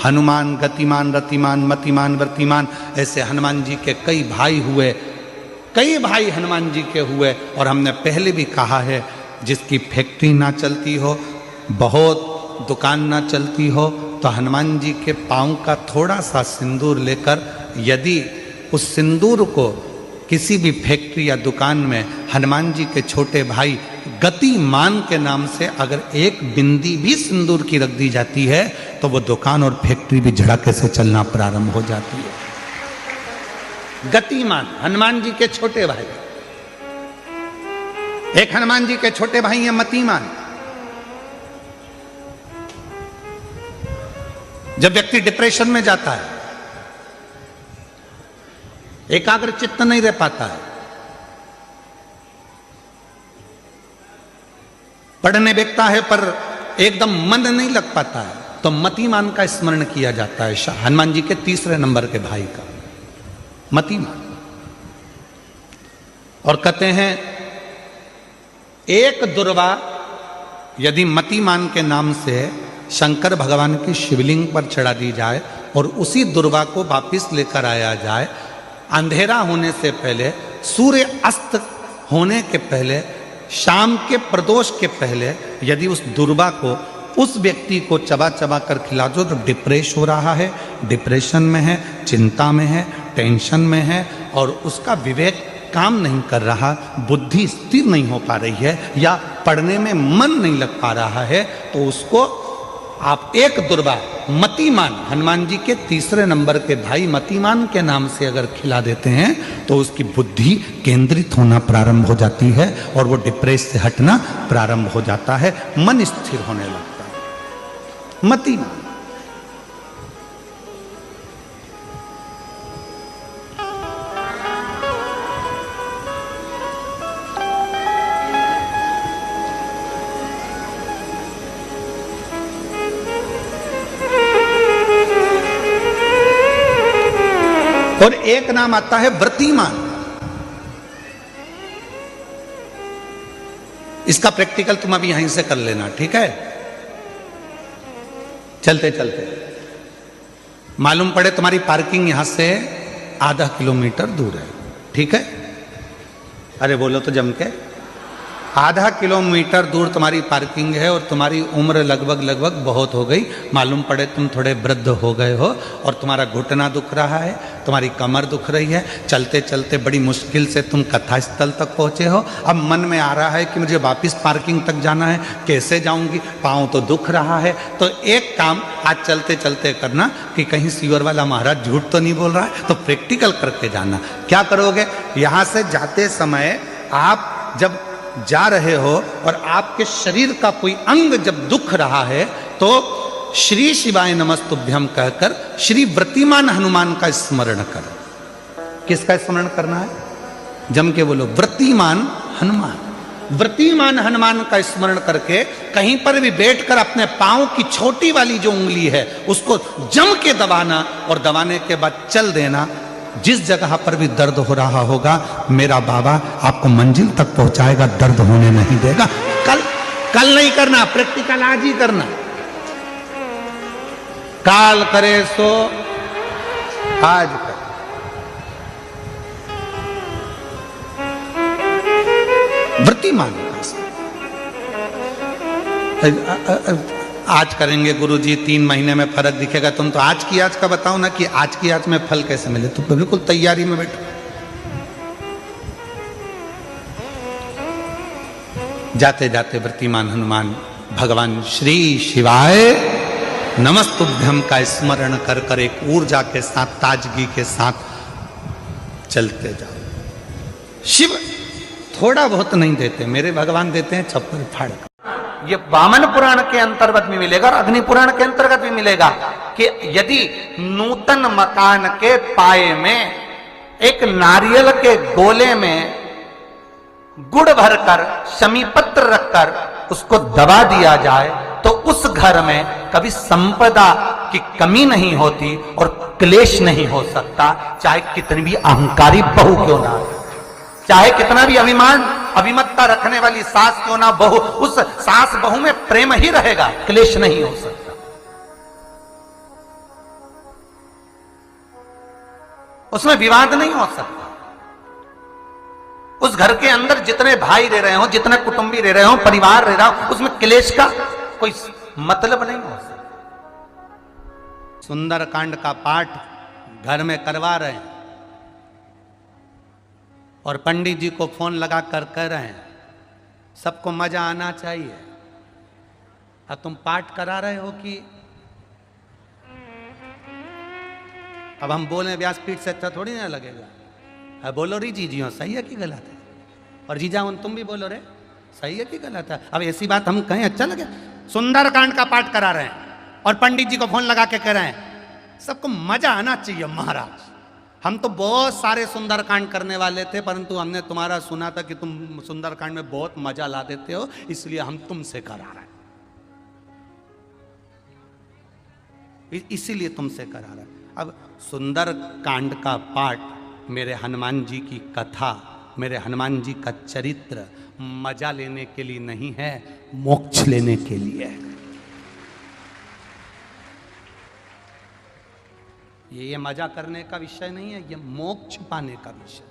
हनुमान गतिमान रतिमान मतिमान वर्तिमान, ऐसे हनुमान जी के कई भाई हुए, कई भाई हनुमान जी के हुए। और हमने पहले भी कहा है, जिसकी फैक्ट्री ना चलती हो, बहुत दुकान ना चलती हो, तो हनुमान जी के पाँव का थोड़ा सा सिंदूर लेकर, यदि उस सिंदूर को किसी भी फैक्ट्री या दुकान में हनुमान जी के छोटे भाई गतिमान के नाम से अगर एक बिंदी भी सिंदूर की रख दी जाती है, तो वो दुकान और फैक्ट्री भी झड़के से चलना प्रारंभ हो जाती है। गतिमान हनुमान जी के छोटे भाई, एक हनुमान जी के छोटे भाई हैं मतिमान। जब व्यक्ति डिप्रेशन में जाता है, एकाग्र चित्त नहीं रह पाता है, पढ़ने बैठता है पर एकदम मन नहीं लग पाता है, तो मतिमान का स्मरण किया जाता है, हनुमान जी के तीसरे नंबर के भाई का, मतिमान। और कहते हैं एक दुर्वा यदि मतिमान के नाम से शंकर भगवान की शिवलिंग पर चढ़ा दी जाए और उसी दुर्वा को वापिस लेकर आया जाए, अंधेरा होने से पहले, सूर्य अस्त होने के पहले, शाम के प्रदोष के पहले यदि उस दुर्वा को उस व्यक्ति को चबा चबा कर खिला दो, तो डिप्रेस हो रहा है, डिप्रेशन में है, चिंता में है, टेंशन में है, और उसका विवेक काम नहीं कर रहा, बुद्धि स्थिर नहीं हो पा रही है, या पढ़ने में मन नहीं लग पा रहा है, तो उसको आप एक दुर्वा मतिमान, हनुमान जी के तीसरे नंबर के भाई मतिमान के नाम से अगर खिला देते हैं, तो उसकी बुद्धि केंद्रित होना प्रारंभ हो जाती है और वो डिप्रेस से हटना प्रारंभ हो जाता है, मन स्थिर होने लगता है। मतिमान। और एक नाम आता है व्रतिमान। इसका प्रैक्टिकल तुम अभी यहीं से कर लेना, ठीक है? चलते चलते मालूम पड़े तुम्हारी पार्किंग यहां से आधा किलोमीटर दूर है, ठीक है? अरे बोलो तो जम के। आधा किलोमीटर दूर तुम्हारी पार्किंग है और तुम्हारी उम्र लगभग बहुत हो गई, मालूम पड़े तुम थोड़े वृद्ध हो गए हो और तुम्हारा घुटना दुख रहा है, तुम्हारी कमर दुख रही है, चलते चलते बड़ी मुश्किल से तुम कथा स्थल तक पहुंचे हो। अब मन में आ रहा है कि मुझे वापस पार्किंग तक जाना है, कैसे जाऊंगी, पाँव तो दुख रहा है। तो एक काम आज चलते चलते करना कि कहीं सीवर वाला महाराज झूठ तो नहीं बोल रहा है, तो प्रैक्टिकल करके जाना। क्या करोगे? यहाँ से जाते समय आप जब जा रहे हो और आपके शरीर का कोई अंग जब दुख रहा है, तो श्री शिवाय नमस्तुभ्यम कहकर श्री व्रतिमान हनुमान का स्मरण करो। किसका स्मरण करना है? जम के बोलो, व्रतिमान हनुमान। व्रतिमान हनुमान का स्मरण करके कहीं पर भी बैठकर अपने पांव की छोटी वाली जो उंगली है उसको जम के दबाना, और दबाने के बाद चल देना। जिस जगह पर भी दर्द हो रहा होगा, मेरा बाबा आपको मंजिल तक पहुंचाएगा, दर्द होने नहीं देगा। कल नहीं करना, प्रैक्टिकल आज ही करना। काल करे सो आज कर। व्रतिमान आज करेंगे गुरुजी, 3 महीने में फर्क दिखेगा। तुम तो आज की आज का बताओ ना कि आज की आज में फल कैसे मिले। तुम तो बिल्कुल तैयारी में बैठो। जाते जाते व्रतिमान हनुमान भगवान श्री शिवाय नमस्तुभ्यम का स्मरण कर कर एक ऊर्जा के साथ, ताजगी के साथ चलते जाओ। शिव थोड़ा बहुत नहीं देते, मेरे भगवान देते हैं छप्पर फाड़। ये वामन पुराण के अंतर्गत भी मिलेगा और अग्नि पुराण के अंतर्गत भी मिलेगा कि यदि नूतन मकान के पाए में एक नारियल के गोले में गुड़ भरकर, शमी पत्र रखकर उसको दबा दिया जाए, तो उस घर में कभी संपदा की कमी नहीं होती और क्लेश नहीं हो सकता, चाहे कितनी भी अहंकारी बहू क्यों ना हो, चाहे कितना भी अभिमतता रखने वाली सास क्यों ना बहू, उस सास बहू में प्रेम ही रहेगा, क्लेश नहीं हो सकता। उसमें विवाद नहीं हो सकता। उस घर के अंदर जितने भाई रह रहे हो, जितने कुटुंबी रह रहे हो, परिवार रह रहा हो, उसमें क्लेश का कोई मतलब नहीं हो सकता। सुंदरकांड का पाठ घर में करवा रहे हैं और पंडित जी को फोन लगा कर कह रहे हैं सबको मजा आना चाहिए। अब तुम पाठ करा रहे हो कि अब हम बोले व्यासपीठ से अच्छा थोड़ी ना लगेगा। अब बोलो री जीजियो सही है कि गलत है, और जीजा तुम भी बोलो रे सही है कि गलत है। अब ऐसी बात हम कहें अच्छा लगे? सुंदरकांड का पाठ करा रहे हैं और पंडित जी को फोन लगा के कह रहे हैं सबको मजा आना चाहिए महाराज। हम तो बहुत सारे सुंदरकांड करने वाले थे, परंतु हमने तुम्हारा सुना था कि तुम सुंदरकांड में बहुत मजा ला देते हो, इसलिए हम तुमसे करा रहे हैं, इसीलिए तुमसे करा रहे हैं। अब सुंदरकांड का पाठ मेरे हनुमान जी की कथा, मेरे हनुमान जी का चरित्र मजा लेने के लिए नहीं है, मोक्ष लेने के लिए है। ये मजा करने का विषय नहीं है, ये मोक्ष पाने का विषय।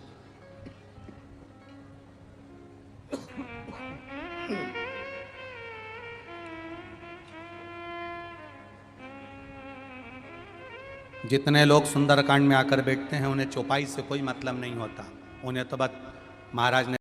जितने लोग सुंदरकांड में आकर बैठते हैं उन्हें चौपाई से कोई मतलब नहीं होता, उन्हें तो बस महाराज ने